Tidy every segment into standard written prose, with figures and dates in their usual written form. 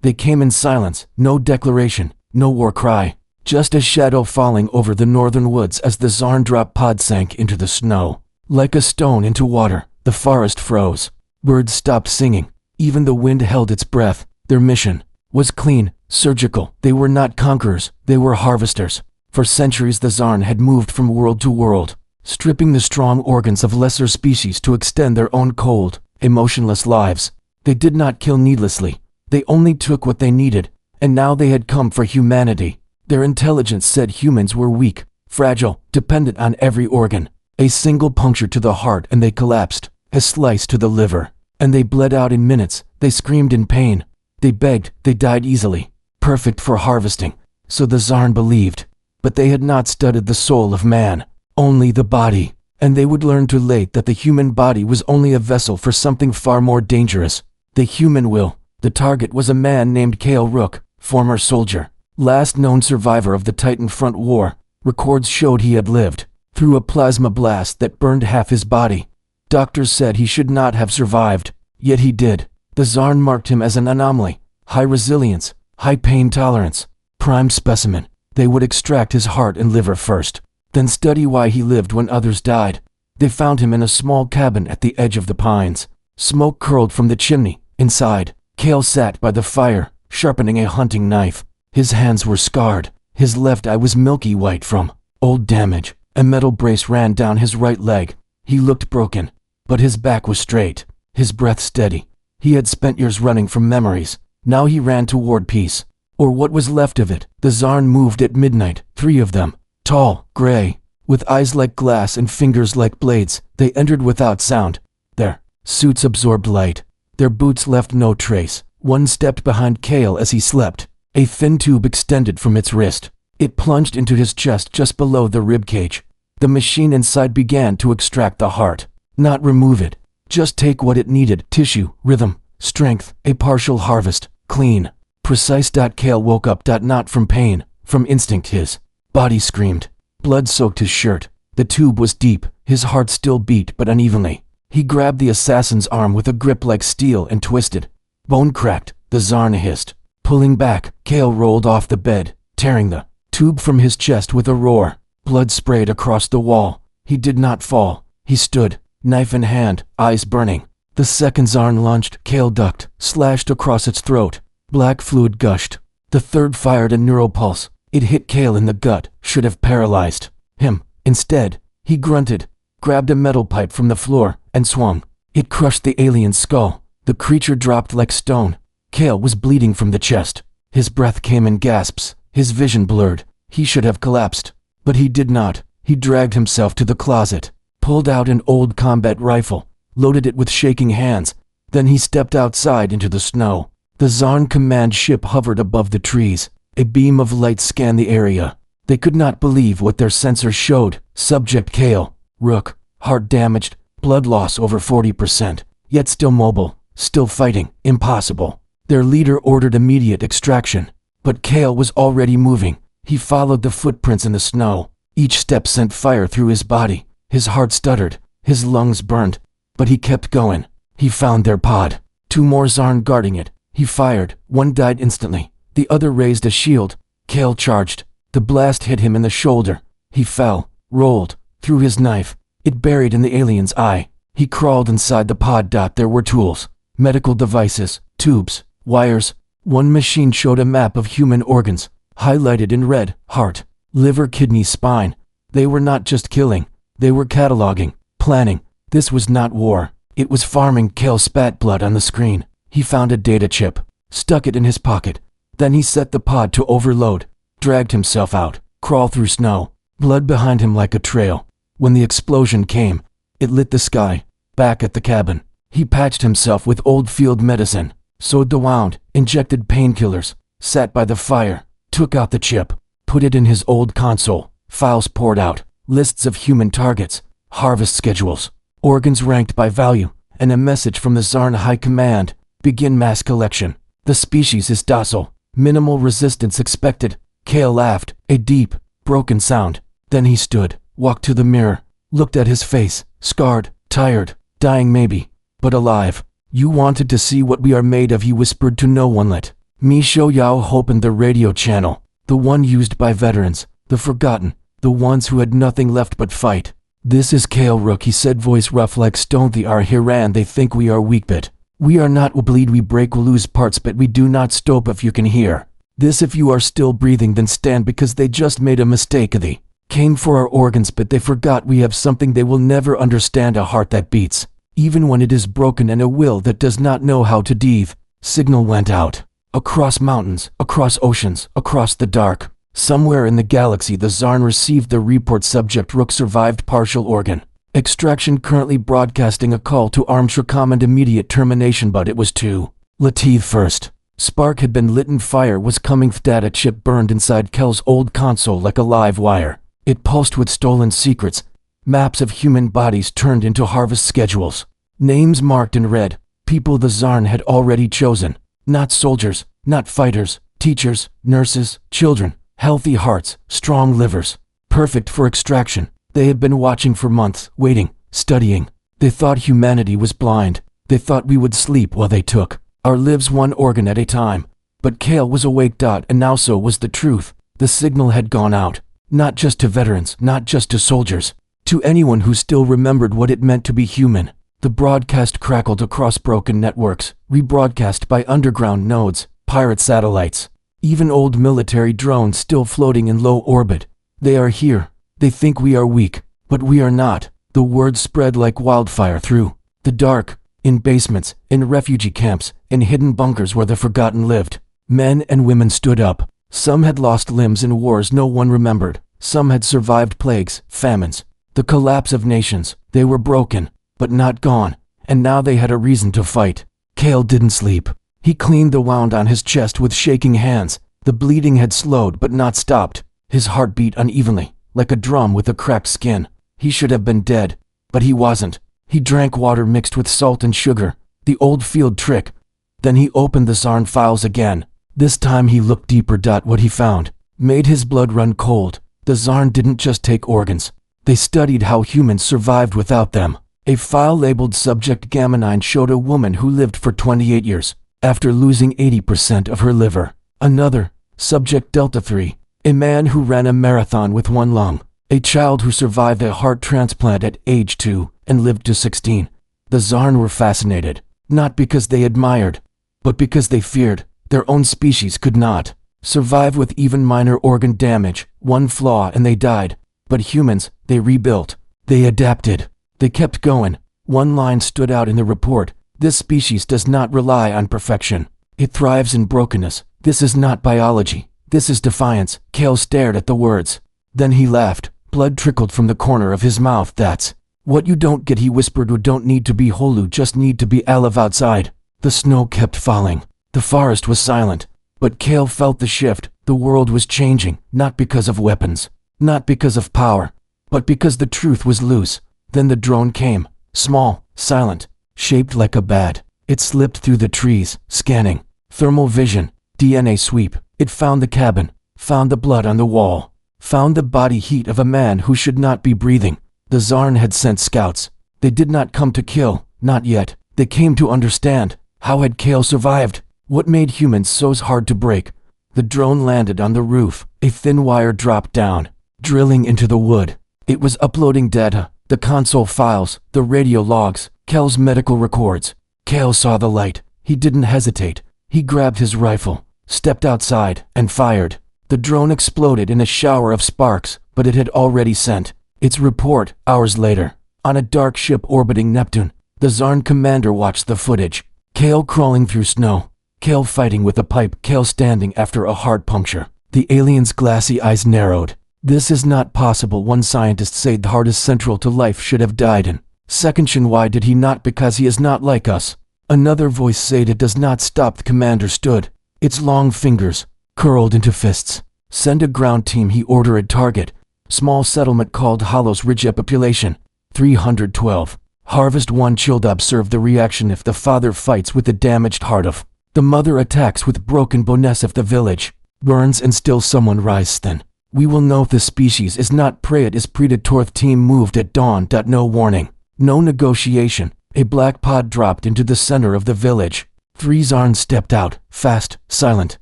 They came in silence, no declaration, no war cry. Just a shadow falling over the northern woods as the Zarn drop pod sank into the snow. Like a stone into water, the forest froze. Birds stopped singing. Even the wind held its breath. Their mission was clean, surgical. They were not conquerors, they were harvesters. For centuries the Zarn had moved from world to world, stripping the strong organs of lesser species to extend their own cold, emotionless lives. They did not kill needlessly. They only took what they needed, and now they had come for humanity. Their intelligence said humans were weak, fragile, dependent on every organ. A single puncture to the heart and they collapsed, a slice to the liver, and they bled out in minutes. They screamed in pain. They begged, they died easily. Perfect for harvesting, so the Zarn believed. But they had not studied the soul of man, only the body, and they would learn too late that the human body was only a vessel for something far more dangerous. The human will. The target was a man named Kale Rook, former soldier, last known survivor of the Titan Front War. Records showed he had lived through a plasma blast that burned half his body. Doctors said he should not have survived, yet he did. The Zarn marked him as an anomaly, high resilience, high pain tolerance, prime specimen. They would extract his heart and liver first, then study why he lived when others died. They found him in a small cabin at the edge of the pines. Smoke curled from the chimney. Inside, Kale sat by the fire, sharpening a hunting knife. His hands were scarred. His left eye was milky white from old damage. A metal brace ran down his right leg. He looked broken, but his back was straight, his breath steady. He had spent years running from memories. Now he ran toward peace, or what was left of it. The Zarn moved at midnight, 3 of them, tall, gray, with eyes like glass and fingers like blades. They entered without sound. Their suits absorbed light. Their boots left no trace. One stepped behind Kale as he slept. A thin tube extended from its wrist. It plunged into his chest just below the rib cage. The machine inside began to extract the heart. Not remove it. Just take what it needed. Tissue, rhythm, strength, a partial harvest. Clean. Precise. Kale woke up. Not from pain, from instinct. His body screamed. Blood soaked his shirt. The tube was deep. His heart still beat but unevenly. He grabbed the assassin's arm with a grip like steel and twisted. Bone cracked. The Zarn hissed. Pulling back, Kale rolled off the bed, tearing the tube from his chest with a roar. Blood sprayed across the wall. He did not fall. He stood, knife in hand, eyes burning. The second Zarn lunged. Kale ducked, slashed across its throat. Black fluid gushed. The third fired a neural pulse. It hit Kale in the gut, should have paralyzed him. Instead, he grunted, grabbed a metal pipe from the floor, and swung. It crushed the alien's skull. The creature dropped like stone. Kale was bleeding from the chest. His breath came in gasps. His vision blurred. He should have collapsed. But he did not. He dragged himself to the closet, pulled out an old combat rifle, loaded it with shaking hands. Then he stepped outside into the snow. The Zarn command ship hovered above the trees. A beam of light scanned the area. They could not believe what their sensors showed. Subject Kale Rook, heart damaged, blood loss over 40%, yet still mobile, still fighting. Impossible. Their leader ordered immediate extraction. But Kale was already moving. He followed the footprints in the snow. Each step sent fire through his body. His heart stuttered. His lungs burned. But he kept going. He found their pod. 2 more Zarn guarding it. He fired. One died instantly. The other raised a shield. Kale charged. The blast hit him in the shoulder. He fell, rolled, threw his knife. It buried in the alien's eye. He crawled inside the pod. There were tools, medical devices, tubes, wires. One machine showed a map of human organs, highlighted in red: heart, liver, kidney, spine. They were not just killing. They were cataloging, planning. This was not war. It was farming. Kale spat blood on the screen. He found a data chip, stuck it in his pocket. Then he set the pod to overload, dragged himself out, crawled through snow, blood behind him like a trail. When the explosion came, it lit the sky. Back at the cabin, he patched himself with old field medicine, sewed the wound, injected painkillers, sat by the fire, took out the chip, put it in his old console. Files poured out, lists of human targets, harvest schedules, organs ranked by value, and a message from the Zarn High Command: begin mass collection. The species is docile, minimal resistance expected. Kale laughed, a deep, broken sound. Then he stood, walked to the mirror, looked at his face, scarred, tired, dying maybe, but alive. You wanted to see what we are made of, he whispered to no one. Let Mi Shou Yao opened the radio channel, the one used by veterans, the forgotten, the ones who had nothing left but fight. "This is Kale Rook," he said, voice rough like stone. "They are here and they think we are weak, but we are not. We bleed, we break, we lose parts, but we do not stop. If you can hear this, if you are still breathing, then stand, because they just made a mistake. They came for our organs, but they forgot we have something they will never understand, a heart that beats, even when it is broken, and a will that does not know how to dive." Signal went out. Across mountains, across oceans, across the dark. Somewhere in the galaxy, the Zarn received the report. Subject Rook survived partial organ extraction, currently broadcasting a call to arms for and immediate termination, but it was too late. First spark had been lit and fire was coming. Data chip burned inside Kel's old console like a live wire. It pulsed with stolen secrets. Maps of human bodies turned into harvest schedules. Names marked in red. People the Zarn had already chosen. Not soldiers, not fighters, teachers, nurses, children. Healthy hearts, strong livers, perfect for extraction. They had been watching for months, waiting, studying. They thought humanity was blind. They thought we would sleep while they took our lives one organ at a time. But Kale was awake. And now so was the truth. The signal had gone out. Not just to veterans, not just to soldiers. To anyone who still remembered what it meant to be human. The broadcast crackled across broken networks, rebroadcast by underground nodes, pirate satellites. Even old military drones still floating in low orbit. They are here. They think we are weak, but we are not. The word spread like wildfire through the dark, in basements, in refugee camps, in hidden bunkers where the forgotten lived. Men and women stood up. Some had lost limbs in wars no one remembered. Some had survived plagues, famines, the collapse of nations. They were broken, but not gone, and now they had a reason to fight. Kale didn't sleep. He cleaned the wound on his chest with shaking hands. The bleeding had slowed but not stopped. His heart beat unevenly, like a drum with a cracked skin. He should have been dead, but he wasn't. He drank water mixed with salt and sugar, the old field trick. Then he opened the Zarn files again. This time he looked deeper. What he found made his blood run cold. The Zarn didn't just take organs. They studied how humans survived without them. A file labeled Subject Gamma 9 showed a woman who lived for 28 years. After losing 80% of her liver. Another, Subject Delta 3, a man who ran a marathon with one lung. A child who survived a heart transplant at age 2 and lived to 16. The Zarn were fascinated, not because they admired, but because they feared. Their own species could not survive with even minor organ damage, one flaw, and they died. But humans, they rebuilt. They adapted. They kept going. One line stood out in the report. This species does not rely on perfection. It thrives in brokenness. This is not biology. This is defiance. Kale stared at the words. Then he laughed. Blood trickled from the corner of his mouth. "That's what you don't get," he whispered. "You don't need to be whole, you just need to be alive outside." The snow kept falling. The forest was silent. But Kale felt the shift. The world was changing, not because of weapons, not because of power, but because the truth was loose. Then the drone came. Small, silent, shaped like a bat. It slipped through the trees, scanning. Thermal vision, DNA sweep. It found the cabin, found the blood on the wall, found the body heat of a man who should not be breathing. The Zarn had sent scouts. They did not come to kill, not yet. They came to understand. How had Kale survived? What made humans so hard to break? The drone landed on the roof. A thin wire dropped down, drilling into the wood. It was uploading data, the console files, the radio logs, Kale's medical records. Kale saw the light. He didn't hesitate. He grabbed his rifle, stepped outside, and fired. The drone exploded in a shower of sparks, but it had already sent its report hours later. On a dark ship orbiting Neptune, the Zarn commander watched the footage. Kale crawling through snow. Kale fighting with a pipe. Kale standing after a heart puncture. The alien's glassy eyes narrowed. "This is not possible," one scientist said. "The heart is central to life, should have died in seconds. Why did he not? Because he is not like us." Another voice said. "It does not stop." The commander stood, its long fingers curled into fists. "Send a ground team," he ordered. "Target small settlement called Hollows Ridge. Population 312. Harvest 1 chilled. Observe the reaction if the father fights with the damaged heart of the mother, attacks with broken bones if the village burns and still someone rises. Then we will know the species is not prey, it is predator." Team moved at dawn. No warning, no negotiation. A black pod dropped into the center of the village. 3 Zarn stepped out, fast, silent.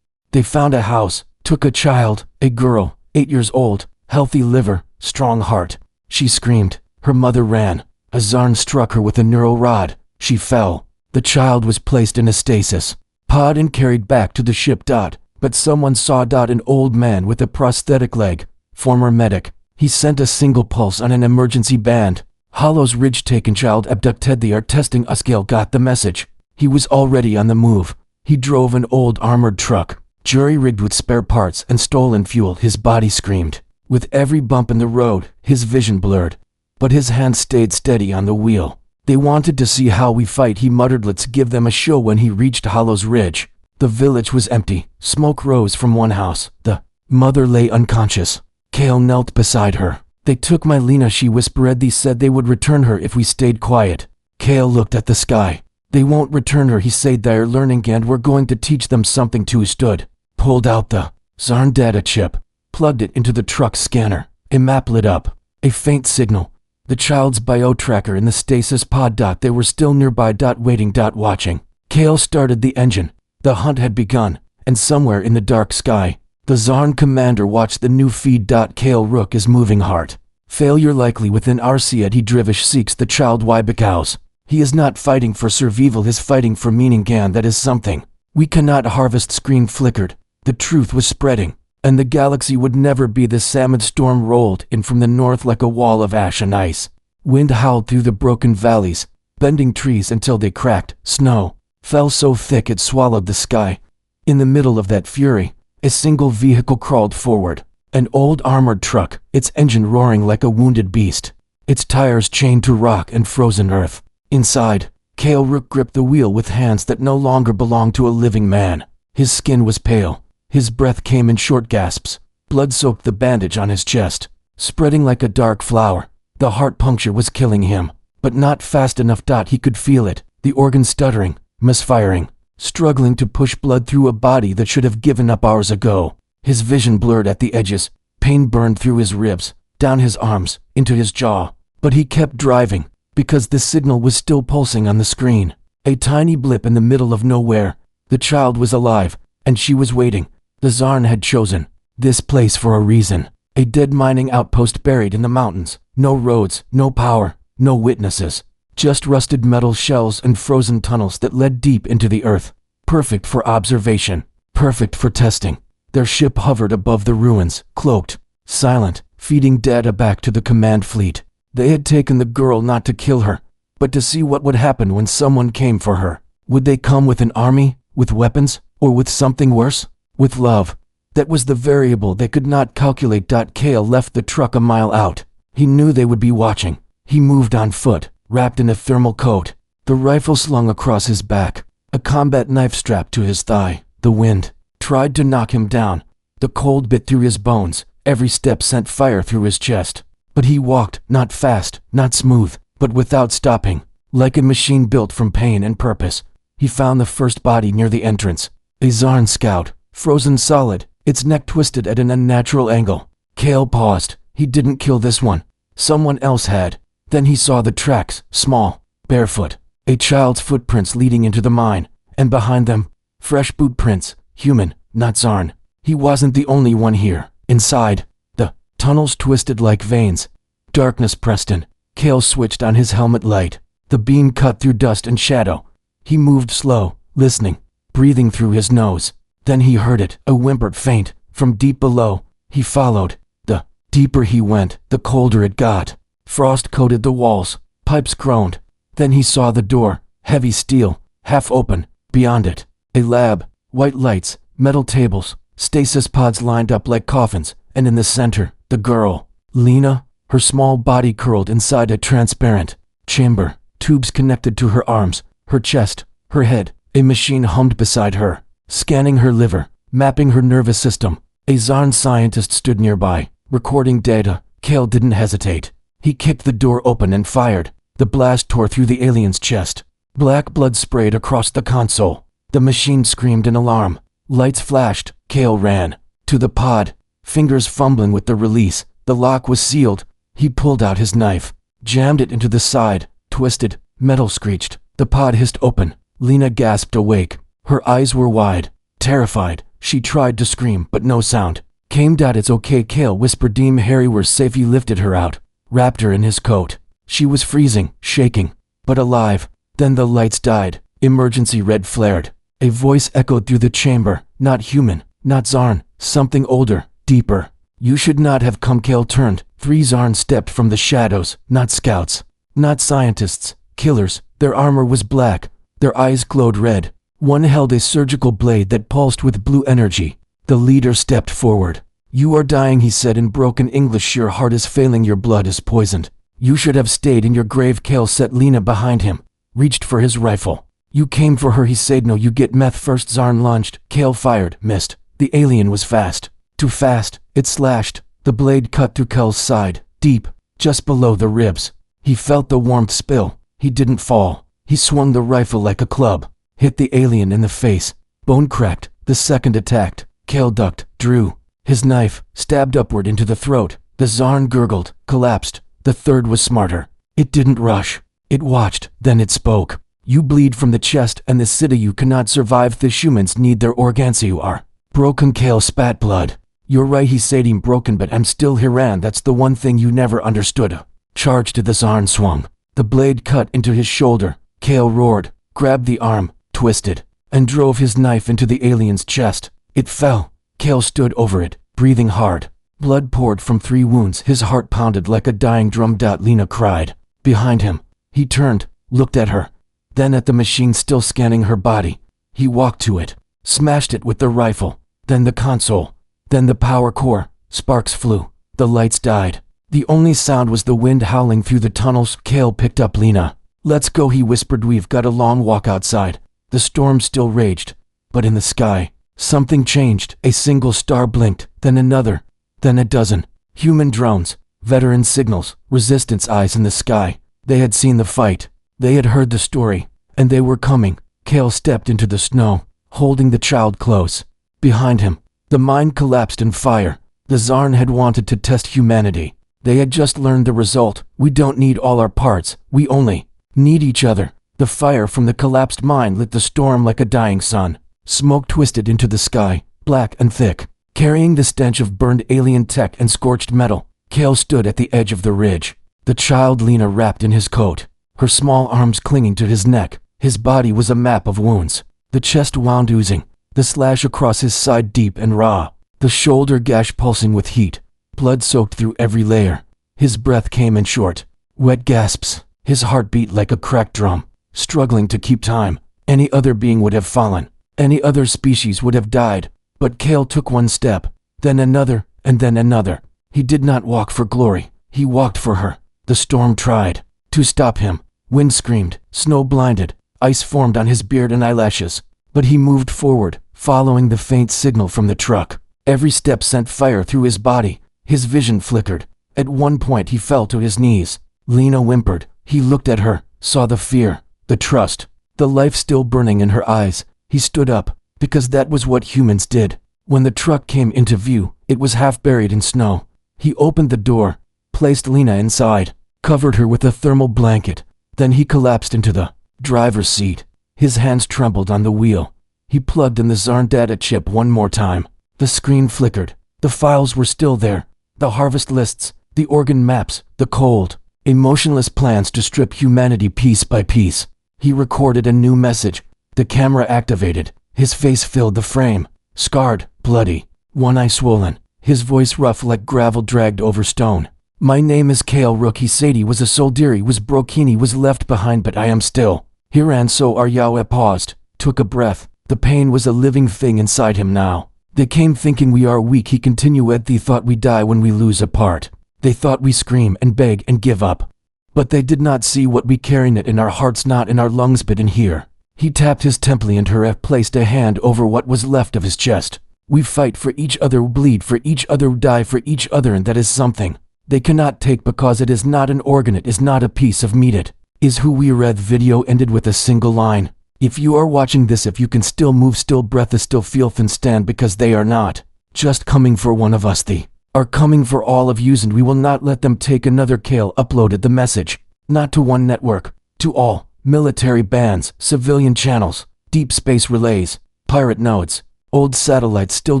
They found a house, took a child, a girl, 8 years old, healthy liver, strong heart. She screamed. Her mother ran. A Zarn struck her with a neural rod. She fell. The child was placed in a stasis pod and carried back to the ship. But someone saw an old man with a prosthetic leg, former medic. He sent a single pulse on an emergency band. Hollow's ridge-taken child abducted. They are testing us. Gale got the message. He was already on the move. He drove an old armored truck, jury-rigged with spare parts and stolen fuel. His body screamed. With every bump in the road, his vision blurred. But his hand stayed steady on the wheel. They wanted to see how we fight, he muttered. Let's give them a show. When he reached Hollow's ridge, the village was empty. Smoke rose from one house. The mother lay unconscious. Kale knelt beside her. They took my Lena, she whispered. They said they would return her if we stayed quiet. Kale looked at the sky. They won't return her, he said. They're learning and we're going to teach them something too. Stood, pulled out the Zarn data chip, plugged it into the truck's scanner. A map lit up. A faint signal. The child's bio-tracker in the stasis pod. They were still nearby. Waiting. Watching. Kale started the engine. The hunt had begun, and somewhere in the dark sky, the Zarn commander watched the new feed. Kale Rook is moving heart. Failure likely within Arsiad. He drivish seeks the child. Why? Because he is not fighting for survival, he's fighting for meaning. And that is something we cannot harvest. Screen flickered. The truth was spreading, and the galaxy would never be. The salmon storm rolled in from the north like a wall of ash and ice. Wind howled through the broken valleys, bending trees until they cracked. Snow fell so thick it swallowed the sky. In the middle of that fury, a single vehicle crawled forward. An old armored truck, its engine roaring like a wounded beast, its tires chained to rock and frozen earth. Inside, Kale Rook gripped the wheel with hands that no longer belonged to a living man. His skin was pale. His breath came in short gasps. Blood soaked the bandage on his chest, spreading like a dark flower. The heart puncture was killing him, but not fast enough. He could feel it, the organ stuttering, misfiring, struggling to push blood through a body that should have given up hours ago. His vision blurred at the edges. Pain burned through his ribs, down his arms, into his jaw. But he kept driving, because the signal was still pulsing on the screen. A tiny blip in the middle of nowhere. The child was alive, and she was waiting. The Zarn had chosen this place for a reason. A dead mining outpost buried in the mountains. No roads, no power, no witnesses. Just rusted metal shells and frozen tunnels that led deep into the earth. Perfect for observation. Perfect for testing. Their ship hovered above the ruins, cloaked, silent, feeding data back to the command fleet. They had taken the girl not to kill her, but to see what would happen when someone came for her. Would they come with an army, with weapons, or with something worse? With love. That was the variable they could not calculate. Kale left the truck a mile out. He knew they would be watching. He moved on foot, wrapped in a thermal coat, the rifle slung across his back, a combat knife strapped to his thigh. The wind tried to knock him down. The cold bit through his bones. Every step sent fire through his chest. But he walked, not fast, not smooth, but without stopping, like a machine built from pain and purpose. He found the first body near the entrance. A Zarn scout, frozen solid, its neck twisted at an unnatural angle. Kale paused. He didn't kill this one. Someone else had. Then he saw the tracks, small, barefoot, a child's footprints leading into the mine, and behind them, fresh boot prints, human, not Zarn. He wasn't the only one here. Inside, the tunnels twisted like veins. Darkness pressed in. Kale switched on his helmet light. The beam cut through dust and shadow. He moved slow, listening, breathing through his nose. Then he heard it, a whimper faint, from deep below. He followed. The deeper he went, the colder it got. Frost coated the walls. Pipes groaned. Then he saw the door, heavy steel, half open. Beyond it, a lab, white lights, metal tables, stasis pods lined up like coffins, and in the center, the girl, Lena, her small body curled inside a transparent chamber, tubes connected to her arms, her chest, her head. A machine hummed beside her, scanning her liver, mapping her nervous system. A Zarn scientist stood nearby, recording data. Kale didn't hesitate. He kicked the door open and fired. The blast tore through the alien's chest. Black blood sprayed across the console. The machine screamed in alarm. Lights flashed. Kale ran to the pod, fingers fumbling with the release. The lock was sealed. He pulled out his knife, jammed it into the side, twisted, metal screeched. The pod hissed open. Lena gasped awake. Her eyes were wide. Terrified, she tried to scream, but no sound came. It's okay, Kale whispered. Harry were safe. He lifted her out, wrapped her in his coat. She was freezing, shaking, but alive. Then the lights died. Emergency red flared. A voice echoed through the chamber. Not human, not Zarn, something older, deeper. You should not have come. Kale turned. 3 Zarn stepped from the shadows, not scouts, not scientists, killers. Their armor was black. Their eyes glowed red. One held a surgical blade that pulsed with blue energy. The leader stepped forward. You are dying, he said in broken English. Your heart is failing. Your blood is poisoned. You should have stayed in your grave. Kale set Lena behind him, reached for his rifle. You came for her, he said. No, you get meth first. Zarn lunged. Kale fired, missed. The alien was fast. Too fast. It slashed. The blade cut through Kale's side, deep, just below the ribs. He felt the warmth spill. He didn't fall. He swung the rifle like a club, hit the alien in the face. Bone cracked. The second attacked. Kale ducked, drew. His knife stabbed upward into the throat. The Zarn gurgled, collapsed. The third was smarter. It didn't rush. It watched, then it spoke. You bleed from the chest and the city. You cannot survive. The humans need their organs. You are broken. Kale spat blood. You're right, he said. I'm broken, but I'm still here, and that's the one thing you never understood. Charged to the Zarn swung. The blade cut into his shoulder. Kale roared, grabbed the arm, twisted, and drove his knife into the alien's chest. It fell. Kale stood over it, breathing hard. Blood poured from 3 wounds. His heart pounded like a dying drum. Lena cried. Behind him, he turned, looked at her, then at the machine still scanning her body. He walked to it, smashed it with the rifle, then the console, then the power core. Sparks flew. The lights died. The only sound was the wind howling through the tunnels. Kale picked up Lena. Let's go, he whispered. We've got a long walk outside. The storm still raged, but in the sky, something changed. A single star blinked, then another, then a dozen. Human drones, veteran signals, resistance eyes in the sky. They had seen the fight. They had heard the story, and they were coming. Kale stepped into the snow, holding the child close. Behind him, the mine collapsed in fire. The Zarn had wanted to test humanity. They had just learned the result. We don't need all our parts. We only need each other. The fire from the collapsed mine lit the storm like a dying sun. Smoke twisted into the sky, black and thick, carrying the stench of burned alien tech and scorched metal. Kale stood at the edge of the ridge. The child Lena wrapped in his coat, her small arms clinging to his neck. His body was a map of wounds. The chest wound oozing, the slash across his side deep and raw, the shoulder gash pulsing with heat. Blood soaked through every layer. His breath came in short, wet gasps. His heart beat like a cracked drum, struggling to keep time. Any other being would have fallen. Any other species would have died. But Kale took one step, then another, and then another. He did not walk for glory. He walked for her. The storm tried to stop him. Wind screamed, snow blinded, ice formed on his beard and eyelashes. But he moved forward, following the faint signal from the truck. Every step sent fire through his body. His vision flickered. At one point he fell to his knees. Lena whimpered. He looked at her, saw the fear, the trust, the life still burning in her eyes. He stood up, because that was what humans did. When the truck came into view, it was half buried in snow. He opened the door, placed Lena inside, covered her with a thermal blanket. Then he collapsed into the driver's seat. His hands trembled on the wheel. He plugged in the Zarn data chip one more time. The screen flickered. The files were still there. The harvest lists, the organ maps, the cold, emotionless plans to strip humanity piece by piece. He recorded a new message. The camera activated. His face filled the frame. Scarred, bloody, one eye swollen. His voice rough like gravel dragged over stone. My name is Kale Rook. He said he was a soldier. He was broken. He was left behind, but I am still here. And so are Yahweh paused, took a breath. The pain was a living thing inside him now. They came thinking we are weak. He continued. They thought we die when we lose a part. They thought we scream and beg and give up. But they did not see what we carried it in our hearts, not in our lungs, but in here. He tapped his temple and her placed a hand over what was left of his chest. We fight for each other, bleed for each other, die for each other, and that is something they cannot take because it is not an organ, it is not a piece of meat, it is who we read. Video ended with a single line. If you are watching this, if you can still move, still breath, still feel, then stand, because they are not just coming for one of us, they are coming for all of yous, and we will not let them take another. Kale uploaded the message, not to one network, to all. Military bands, civilian channels, deep space relays, pirate nodes, old satellites still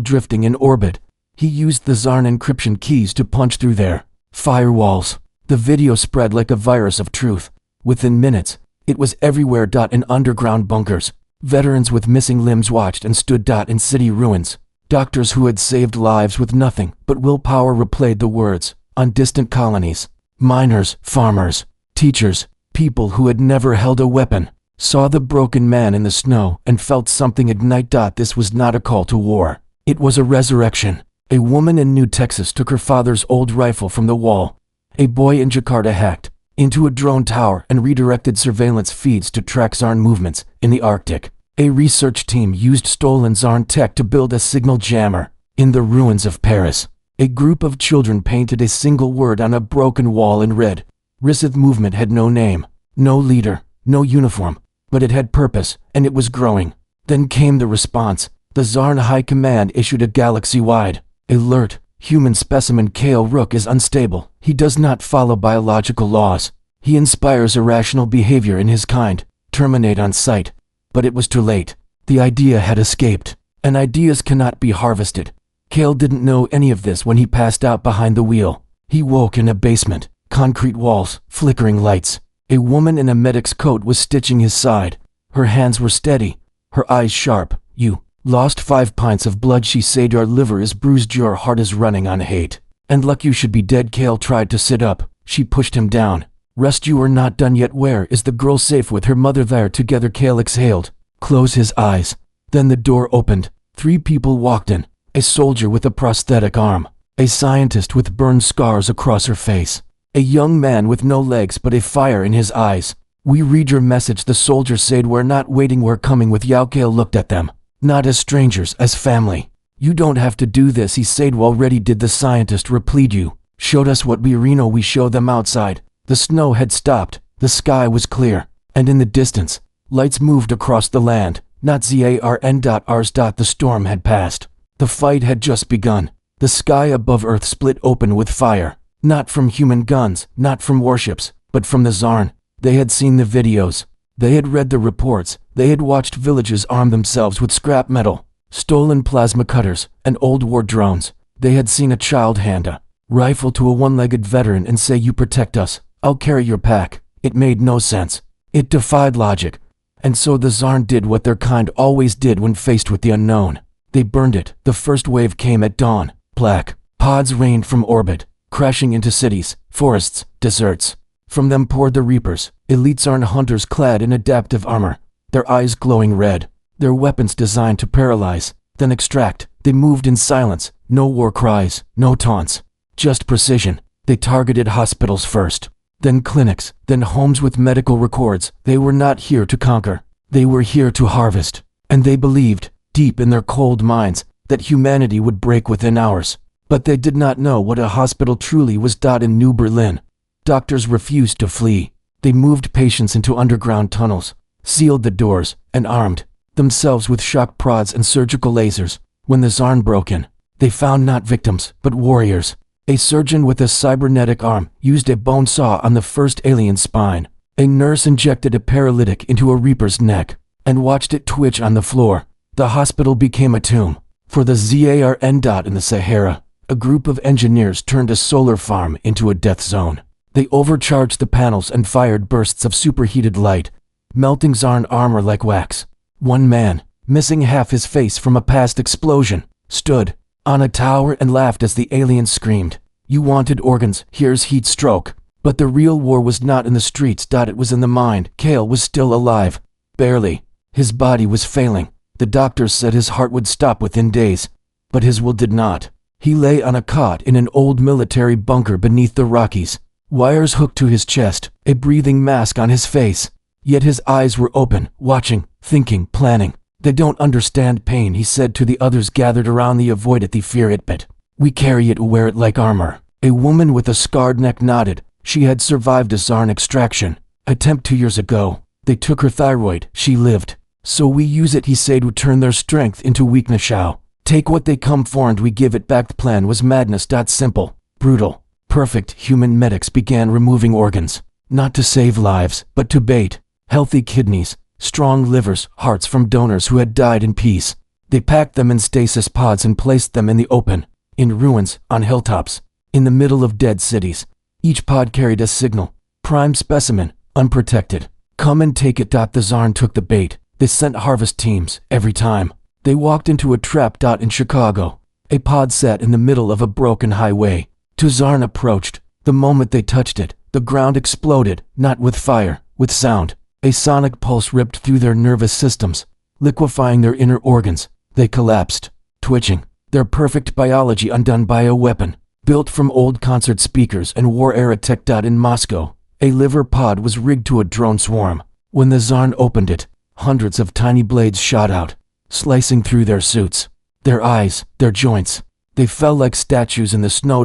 drifting in orbit. He used the Zarn encryption keys to punch through their firewalls. The video spread like a virus of truth. Within minutes, it was everywhere. In underground bunkers, veterans with missing limbs watched and stood. In city ruins, doctors who had saved lives with nothing but willpower replayed the words. On distant colonies, miners, farmers, teachers, people who had never held a weapon, saw the broken man in the snow and felt something ignite. This was not a call to war. It was a resurrection. A woman in New Texas took her father's old rifle from the wall. A boy in Jakarta hacked into a drone tower and redirected surveillance feeds to track Zarn movements in the Arctic. A research team used stolen Zarn tech to build a signal jammer in the ruins of Paris. A group of children painted a single word on a broken wall in red. Risith movement had no name, no leader, no uniform, but it had purpose, and it was growing. Then came the response. The Zarn High Command issued a galaxy-wide alert. Human specimen Kale Rook is unstable. He does not follow biological laws. He inspires irrational behavior in his kind. Terminate on sight. But it was too late. The idea had escaped, and ideas cannot be harvested. Kale didn't know any of this when he passed out behind the wheel. He woke in a basement. Concrete walls, flickering lights. A woman in a medic's coat was stitching his side. Her hands were steady, her eyes sharp. You lost 5 pints of blood, she said. Your liver is bruised, your heart is running on hate. And luck you should be dead. Kale tried to sit up. She pushed him down. Rest, you are not done yet. Where is the girl? Safe with her mother there together. Kale exhaled. Close his eyes. Then the door opened. 3 people walked in. A soldier with a prosthetic arm. A scientist with burned scars across her face. A young man with no legs but a fire in his eyes. We read your message, the soldier said. We're not waiting, we're coming with you. Kale looked at them. Not as strangers, as family. You don't have to do this, he said. Already did, the scientist replied. You showed us what we know. We show them outside. The snow had stopped, the sky was clear, and in the distance, lights moved across the land. Not ZARN.Rs. The storm had passed. The fight had just begun. The sky above Earth split open with fire. Not from human guns, not from warships, but from the Zarn. They had seen the videos. They had read the reports. They had watched villages arm themselves with scrap metal, stolen plasma cutters, and old war drones. They had seen a child hand a rifle to a one-legged veteran and say, you protect us, I'll carry your pack. It made no sense. It defied logic. And so the Zarn did what their kind always did when faced with the unknown. They burned it. The first wave came at dawn. Black pods rained from orbit, crashing into cities, forests, deserts. From them poured the Reapers, elite Zarn hunters clad in adaptive armor, their eyes glowing red, their weapons designed to paralyze, then extract. They moved in silence, no war cries, no taunts, just precision. They targeted hospitals first, then clinics, then homes with medical records. They were not here to conquer, they were here to harvest. And they believed, deep in their cold minds, that humanity would break within hours. But they did not know what a hospital truly was. In New Berlin, doctors refused to flee. They moved patients into underground tunnels, sealed the doors, and armed themselves with shock prods and surgical lasers. When the Zarn broke in, they found not victims, but warriors. A surgeon with a cybernetic arm used a bone saw on the first alien spine. A nurse injected a paralytic into a Reaper's neck and watched it twitch on the floor. The hospital became a tomb. For the ZARN. In the Sahara, a group of engineers turned a solar farm into a death zone. They overcharged the panels and fired bursts of superheated light, melting Zarn armor like wax. One man, missing half his face from a past explosion, stood on a tower and laughed as the aliens screamed. You wanted organs, here's heat stroke. But the real war was not in the streets. It was in the mind. Kale was still alive. Barely. His body was failing. The doctors said his heart would stop within days. But his will did not. He lay on a cot in an old military bunker beneath the Rockies. Wires hooked to his chest, a breathing mask on his face. Yet his eyes were open, watching, thinking, planning. They don't understand pain, he said to the others gathered around. They avoid it, they fear it, but we carry it, wear it like armor. A woman with a scarred neck nodded. She had survived a Zarn extraction attempt 2 years ago. They took her thyroid, she lived. So we use it, he said, to turn their strength into weakness. Shall take what they come for and we give it back. The plan was madness. Simple, brutal, perfect. Human medics began removing organs, not to save lives, but to bait. Healthy kidneys, strong livers, hearts from donors who had died in peace. They packed them in stasis pods and placed them in the open, in ruins, on hilltops, in the middle of dead cities. Each pod carried a signal, prime specimen, unprotected. Come and take it. The Zarn took the bait. They sent harvest teams, every time. They walked into a trap. In Chicago. A pod sat in the middle of a broken highway. Two Zarn approached. The moment they touched it, the ground exploded, not with fire, with sound. A sonic pulse ripped through their nervous systems, liquefying their inner organs. They collapsed, twitching, their perfect biology undone by a weapon, built from old concert speakers and war-era tech. In Moscow, a liver pod was rigged to a drone swarm. When the Zarn opened it, hundreds of tiny blades shot out, slicing through their suits, their eyes, their joints. They fell like statues in the snow.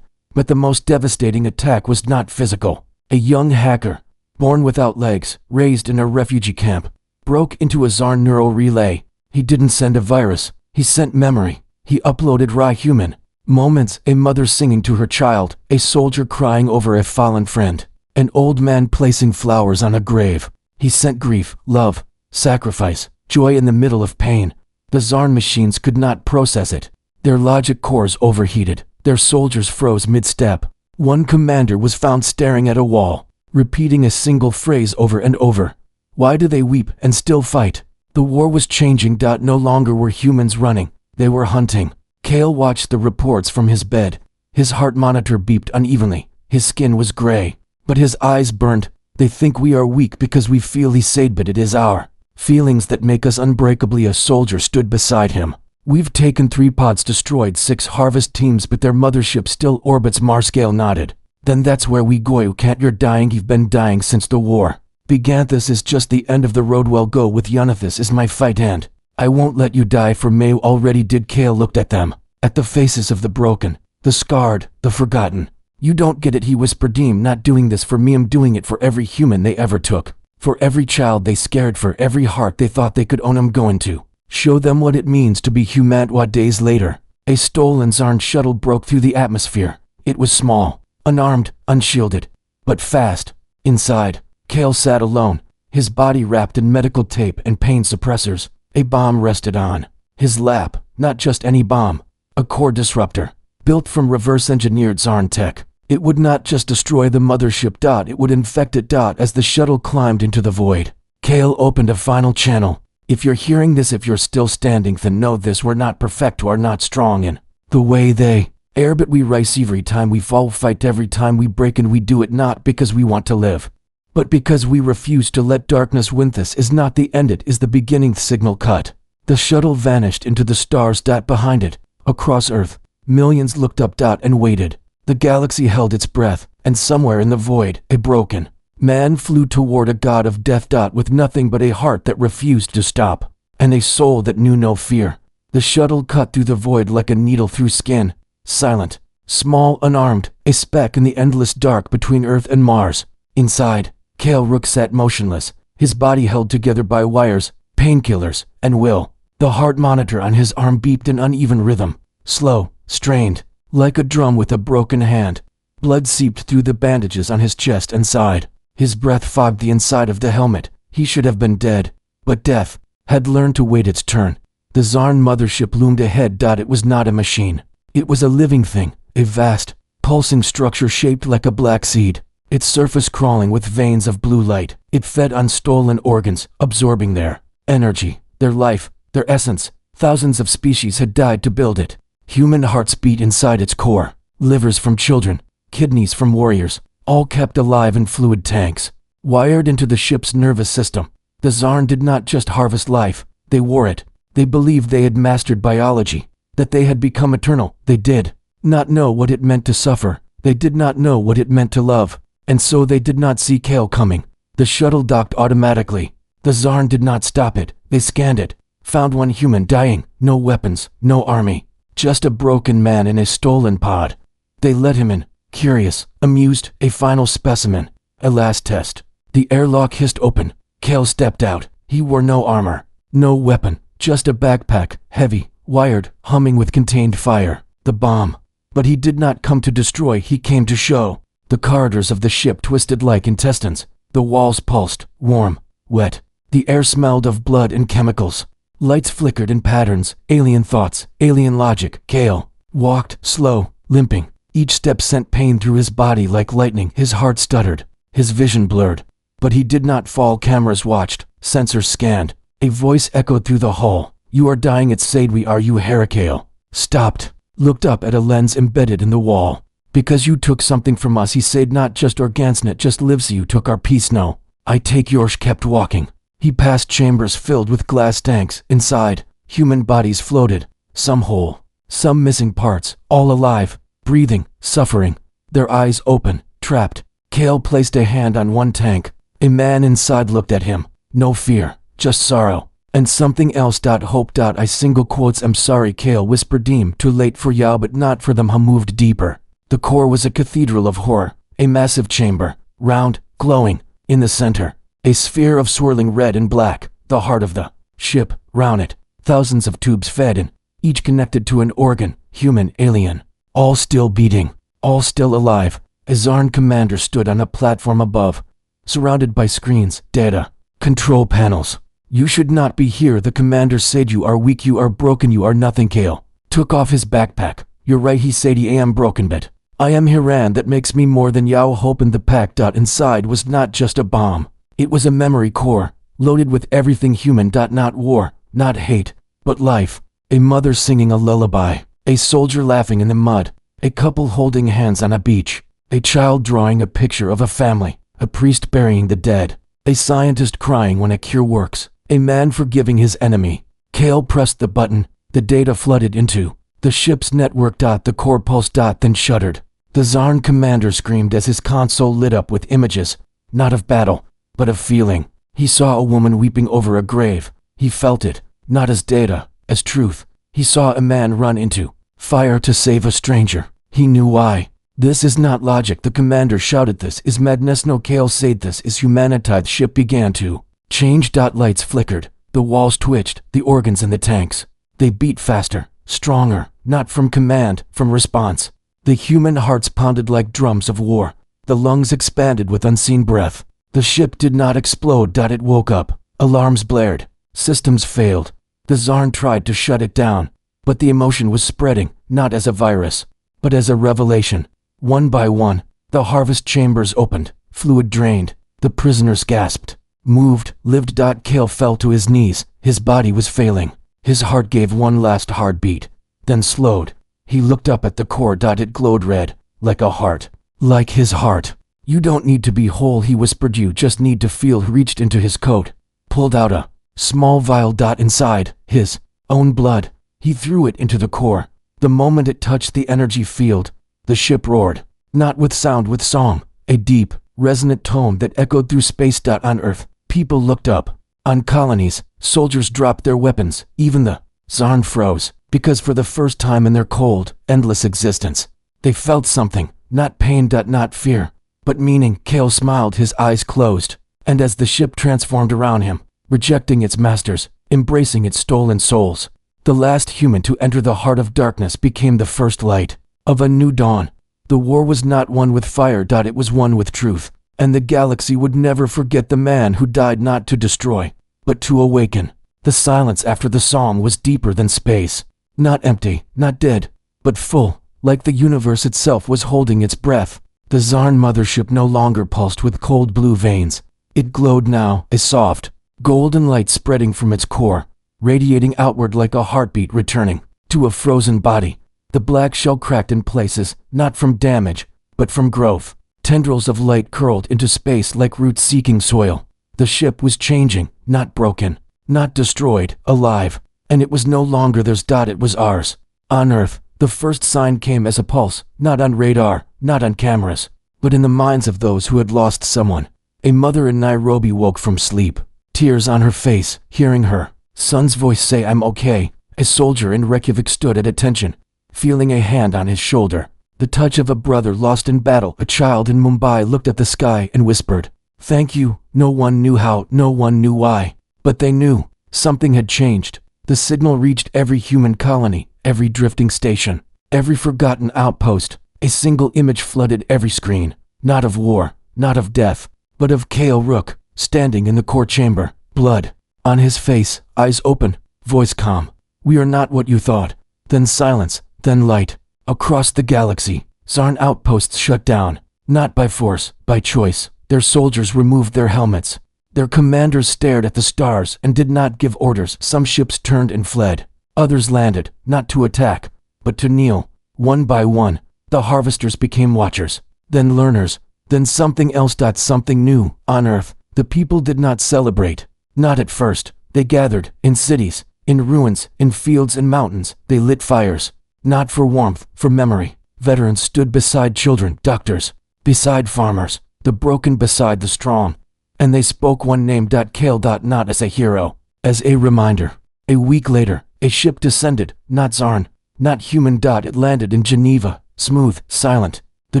But the most devastating attack was not physical. A young hacker, born without legs, raised in a refugee camp, broke into a Zarn neural relay. He didn't send a virus, he sent memory. He uploaded raw human moments, a mother singing to her child, a soldier crying over a fallen friend, an old man placing flowers on a grave. He sent grief, love, sacrifice, joy in the middle of pain. The Zarn machines could not process it. Their logic cores overheated. Their soldiers froze mid-step. One commander was found staring at a wall, repeating a single phrase over and over. Why do they weep and still fight? The war was changing. No longer were humans running, they were hunting. Kale watched the reports from his bed. His heart monitor beeped unevenly. His skin was gray, but his eyes burned. They think we are weak because we feel he said, but it is our feelings that make us unbreakably. A soldier stood beside him. We've taken 3 pods, destroyed 6 harvest teams, but their mothership still orbits Mars. Gale nodded. Then that's where we go. You can't. You're dying. You've been dying since the war began. This is just the end of the road. Well, go with Yana. This is my fight, and I won't let you die for May already did. Kale looked at them, at the faces of the broken, the scarred, the forgotten. You don't get it, he whispered. I'm not doing this for me. I'm doing it for every human they ever took, for every child they scared, for every heart they thought they could own. I'm going to show them what it means to be human. Days later, a stolen Zarn shuttle broke through the atmosphere. It was small, unarmed, unshielded, but fast. Inside, Kale sat alone, his body wrapped in medical tape and pain suppressors. A bomb rested on his lap, not just any bomb, a core disruptor, built from reverse-engineered Zarn tech. It would not just destroy the mothership. It would infect it. As the shuttle climbed into the void, Kale opened a final channel. If you're hearing this, if you're still standing, then know this: we're not perfect, we're not strong in the way they air, but we rise every time we fall, fight every time we break, and we do it not because we want to live, but because we refuse to let darkness win. This is not the end, it is the beginning. Signal cut. The shuttle vanished into the stars. Behind it, across Earth, millions looked up. And waited. The galaxy held its breath, and somewhere in the void, a broken man flew toward a god of death. With nothing but a heart that refused to stop, and a soul that knew no fear. The shuttle cut through the void like a needle through skin, silent, small, unarmed, a speck in the endless dark between Earth and Mars. Inside, Kale Rook sat motionless, his body held together by wires, painkillers, and will. The heart monitor on his arm beeped in uneven rhythm, slow, strained, like a drum with a broken hand. Blood seeped through the bandages on his chest and side. His breath fogged the inside of the helmet. He should have been dead, but death had learned to wait its turn. The Zarn mothership loomed ahead. It was not a machine. It was a living thing, a vast, pulsing structure shaped like a black seed, its surface crawling with veins of blue light. It fed on stolen organs, absorbing their energy, their life, their essence. Thousands of species had died to build it. Human hearts beat inside its core, livers from children, kidneys from warriors, all kept alive in fluid tanks, wired into the ship's nervous system. The Zarn did not just harvest life, they wore it. They believed they had mastered biology, that they had become eternal. They did not know what it meant to suffer. They did not know what it meant to love, and so they did not see Kale coming. The shuttle docked automatically. The Zarn did not stop it. They scanned it, found one human dying, no weapons, no army, just a broken man in a stolen pod. They let him in, curious, amused, a final specimen, a last test. The airlock hissed open. Kale stepped out. He wore no armor, no weapon, just a backpack, heavy, wired, humming with contained fire, the bomb. But he did not come to destroy, he came to show. The corridors of the ship twisted like intestines. The walls pulsed, warm, wet. The air smelled of blood and chemicals. Lights flickered in patterns, alien thoughts, alien logic. Kale walked, slow, limping. Each step sent pain through his body like lightning. His heart stuttered. His vision blurred. But he did not fall. Cameras watched. Sensors scanned. A voice echoed through the hall. "You are dying. It said we are you." Harakale stopped, looked up at a lens embedded in the wall. "Because you took something from us," he said. "Not just organs, not just lives. You took our peace. No, I take yours." Kept walking. He passed chambers filled with glass tanks. Inside, human bodies floated, some whole, some missing parts, all alive, breathing, suffering, their eyes open, trapped. Kale placed a hand on one tank. A man inside looked at him. No fear, just sorrow, and something else. Hope. I single quotes. "I'm sorry," Kale whispered. "Deem too late for Yao, but not for them." He moved deeper. The core was a cathedral of horror, a massive chamber, round, glowing. In the center, a sphere of swirling red and black, the heart of the ship. Round it, thousands of tubes fed in, each connected to an organ, human, alien, all still beating, all still alive. A Zarn commander stood on a platform above, surrounded by screens, data, control panels. "You should not be here," the commander said. "You are weak, you are broken, you are nothing." Kale took off his backpack. "You're right," he said. "I am broken, but I am Hiran. That makes me more than Yao." Opened the pack. Inside was not just a bomb. It was a memory core, loaded with everything human. Not war, not hate, but life. A mother singing a lullaby. A soldier laughing in the mud. A couple holding hands on a beach. A child drawing a picture of a family. A priest burying the dead. A scientist crying when a cure works. A man forgiving his enemy. Kale pressed the button. The data flooded into the ship's network. The core pulsed. Then shuddered. The Zarn commander screamed as his console lit up with images, not of battle, but of feeling. He saw a woman weeping over a grave. He felt it, not as data, as truth. He saw a man run into fire to save a stranger. He knew why. "This is not logic," the commander shouted. "This is madness." No, Kale said, "This is humanity." The ship began to change. Lights flickered. The walls twitched. The organs in the tanks, they beat faster, stronger, not from command, from response. The human hearts pounded like drums of war. The lungs expanded with unseen breath. The ship did not explode. It woke up. Alarms blared. Systems failed. The Zarn tried to shut it down, but the emotion was spreading, not as a virus, but as a revelation. One by one, the harvest chambers opened, fluid drained. The prisoners gasped, moved, lived. Kale fell to his knees. His body was failing. His heart gave one last hard beat, then slowed. He looked up at the core. It glowed red, like a heart, like his heart. "You don't need to be whole," he whispered. "You just need to feel." He reached into his coat, pulled out a small vial. Inside, his own blood. He threw it into the core. The moment it touched the energy field, the ship roared, not with sound, with song, a deep, resonant tone that echoed through space. On Earth, people looked up. On colonies, soldiers dropped their weapons. Even the Zarn froze, because for the first time in their cold, endless existence, they felt something, not pain, not fear, but meaning. Kale smiled, his eyes closed, and as the ship transformed around him, rejecting its masters, embracing its stolen souls, the last human to enter the heart of darkness became the first light of a new dawn. The war was not one with fire. It was one with truth, and the galaxy would never forget the man who died not to destroy, but to awaken. The silence after the song was deeper than space, not empty, not dead, but full, like the universe itself was holding its breath. The Zarn mothership no longer pulsed with cold blue veins. It glowed now, a soft, golden light spreading from its core, radiating outward like a heartbeat returning to a frozen body. The black shell cracked in places, not from damage, but from growth. Tendrils of light curled into space like roots seeking soil. The ship was changing, not broken, not destroyed, alive. And it was no longer theirs. It was ours. On Earth, the first sign came as a pulse, not on radar, not on cameras, but in the minds of those who had lost someone. A mother in Nairobi woke from sleep, tears on her face, hearing her son's voice say, "I'm okay." A soldier in Reykjavik stood at attention, feeling a hand on his shoulder, the touch of a brother lost in battle. A child in Mumbai looked at the sky and whispered, "Thank you." No one knew how, no one knew why, but they knew something had changed. The signal reached every human colony, every drifting station, every forgotten outpost. A single image flooded every screen, not of war, not of death, but of Kale Rook, standing in the core chamber, blood on his face, eyes open, voice calm. We are not what you thought. Then silence, then light. Across the galaxy, Zarn outposts shut down, not by force, by choice. Their soldiers removed their helmets. Their commanders stared at the stars and did not give orders. Some ships turned and fled. Others landed, not to attack, but to kneel. One by one, the harvesters became watchers, then learners, then something else. Something new. On Earth, the people did not celebrate. Not at first. They gathered, in cities, in ruins, in fields and mountains. They lit fires. Not for warmth, for memory. Veterans stood beside children, doctors, beside farmers, the broken beside the strong. And they spoke one name. Kale. Not as a hero, as a reminder. A week later, a ship descended, not Zarn, not human. It landed in Geneva, smooth, silent. The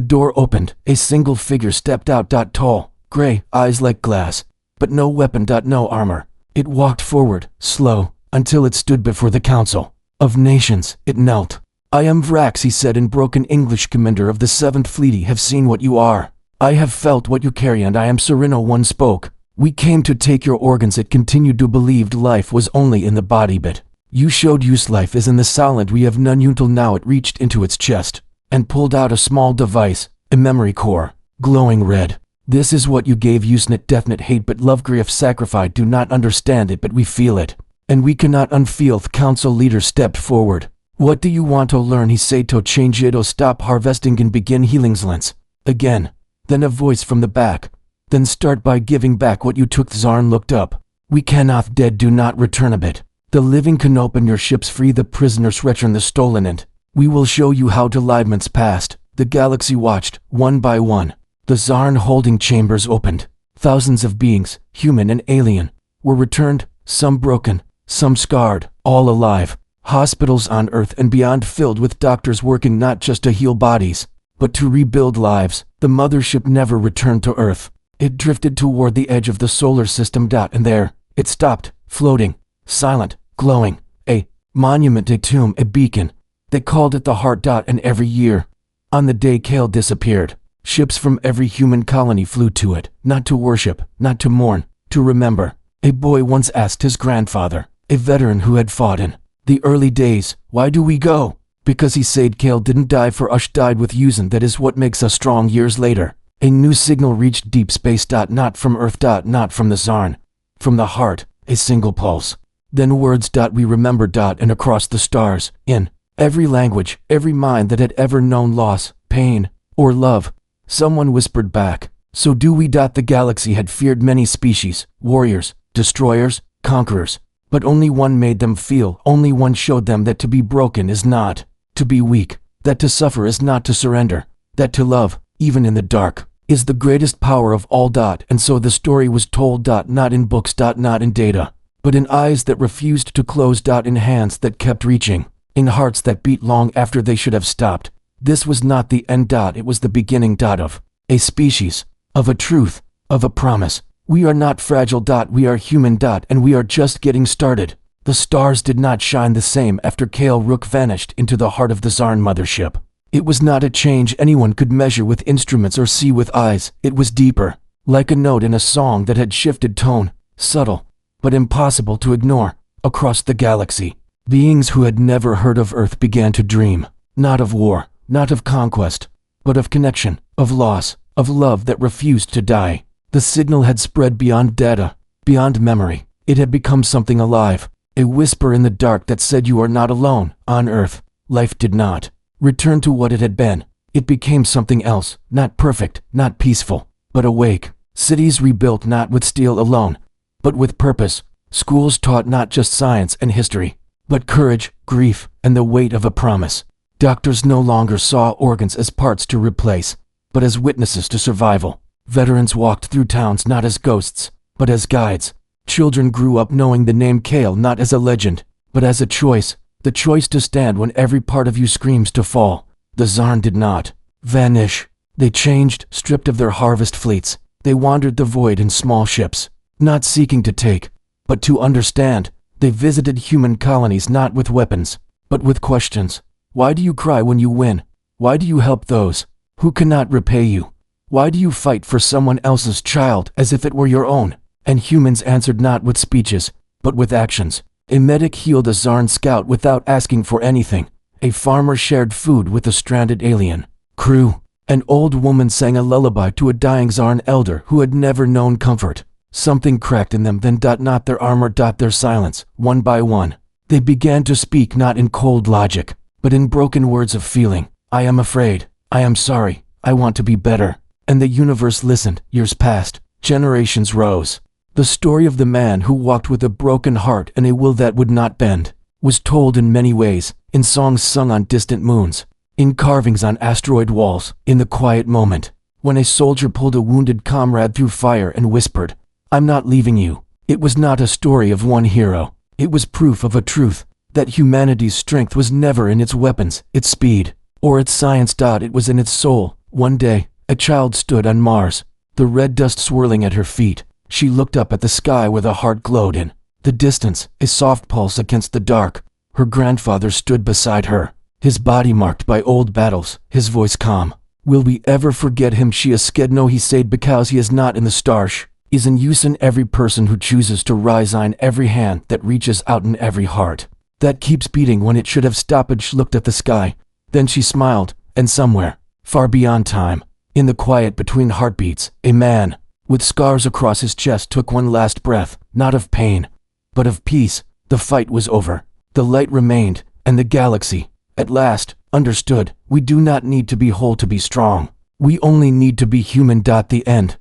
door opened, a single figure stepped out. Tall, gray, eyes like glass, but no weapon. No armor. It walked forward, slow, until it stood before the Council of Nations. It knelt. I am Vrax, he said in broken English, commander of the 7th Fleet. I have seen what you are. I have felt what you carry, and I am Sereno. One spoke. We came to take your organs. It continued to believed life was only in the body, but you showed use life is in the solid. We have none until now. It reached into its chest and pulled out a small device, a memory core, glowing red. This is what you gave Usenet, definite hate but love, grief, sacrifice. Do not understand it, but we feel it, and we cannot unfeel. The council leader stepped forward. What do you want to learn? He said to change it or stop harvesting and begin healings. Lens. Again. Then a voice from the back. Then start by giving back what you took. Zarn looked up. We cannot dead. Do not return a bit. The living can open your ships, free the prisoners, return the stolen, and we will show you how to live. Months passed. The galaxy watched, one by one. The Zarn holding chambers opened. Thousands of beings, human and alien, were returned, some broken, some scarred, all alive. Hospitals on Earth and beyond filled with doctors working not just to heal bodies, but to rebuild lives. The mothership never returned to Earth. It drifted toward the edge of the solar system. And there, it stopped, floating, silent, glowing. A monument, a tomb, a beacon. They called it the Heart. And every year, on the day Kale disappeared, ships from every human colony flew to it, not to worship, not to mourn, to remember. A boy once asked his grandfather, a veteran who had fought in the early days, why do we go? Because he said Kale didn't die for us, died with Usen. That is what makes us strong. Years later, a new signal reached deep space. Not from Earth. Not from the Zarn. From the heart, a single pulse. Then words. We remember. And across the stars, in every language, every mind that had ever known loss, pain, or love, someone whispered back, so do we. The galaxy had feared many species, warriors, destroyers, conquerors. But only one made them feel, only one showed them that to be broken is not to be weak, that to suffer is not to surrender, that to love, even in the dark, is the greatest power of all. And so the story was told. Not in books. Not in data, but in eyes that refused to close. In hands that kept reaching, in hearts that beat long after they should have stopped. This was not the end. It was the beginning. Of a species, of a truth, of a promise. We are not fragile. We are human. And we are just getting started. The stars did not shine the same after Kale Rook vanished into the heart of the Zarn mothership. It was not a change anyone could measure with instruments or see with eyes. It was deeper, like a note in a song that had shifted tone, subtle, but impossible to ignore. Across the galaxy, beings who had never heard of Earth began to dream, not of war, not of conquest, but of connection, of loss, of love that refused to die. The signal had spread beyond data, beyond memory. It had become something alive, a whisper in the dark that said you are not alone. On Earth, life did not return to what it had been. It became something else, not perfect, not peaceful, but awake. Cities rebuilt not with steel alone, but with purpose. Schools taught not just science and history, but courage, grief, and the weight of a promise. Doctors no longer saw organs as parts to replace, but as witnesses to survival. Veterans walked through towns not as ghosts, but as guides. Children grew up knowing the name Kale not as a legend, but as a choice. The choice to stand when every part of you screams to fall. The Zarn did not vanish. They changed, stripped of their harvest fleets. They wandered the void in small ships, not seeking to take, but to understand. They visited human colonies not with weapons, but with questions. Why do you cry when you win? Why do you help those who cannot repay you? Why do you fight for someone else's child as if it were your own? and humans answered not with speeches, but with actions. A medic healed a Zarn scout without asking for anything. A farmer shared food with a stranded alien crew. An old woman sang a lullaby to a dying Zarn elder who had never known comfort. Something cracked in them, then not their armor, their silence. One by one, they began to speak not in cold logic, but in broken words of feeling. I am afraid. I am sorry. I want to be better. And the universe listened. Years passed. Generations rose. The story of the man who walked with a broken heart and a will that would not bend was told in many ways, in songs sung on distant moons, in carvings on asteroid walls, in the quiet moment, when a soldier pulled a wounded comrade through fire and whispered, "I'm not leaving you." It was not a story of one hero. It was proof of a truth, that humanity's strength was never in its weapons, its speed, or its science. It was in its soul. One day, a child stood on Mars, the red dust swirling at her feet. She looked up at the sky where the heart glowed in the distance, a soft pulse against the dark. Her grandfather stood beside her, his body marked by old battles, his voice calm. "Will we ever forget him?" She said. "No," he said, "because he is not in the stars. Is in use in every person who chooses to rise, in every hand that reaches out, in every heart that keeps beating when it should have stopped." She looked at the sky, then she smiled, and somewhere, far beyond time, in the quiet between heartbeats, a man, with scars across his chest, took one last breath, not of pain, but of peace. The fight was over. The light remained, and the galaxy, at last, understood. We do not need to be whole to be strong. We only need to be human. The end.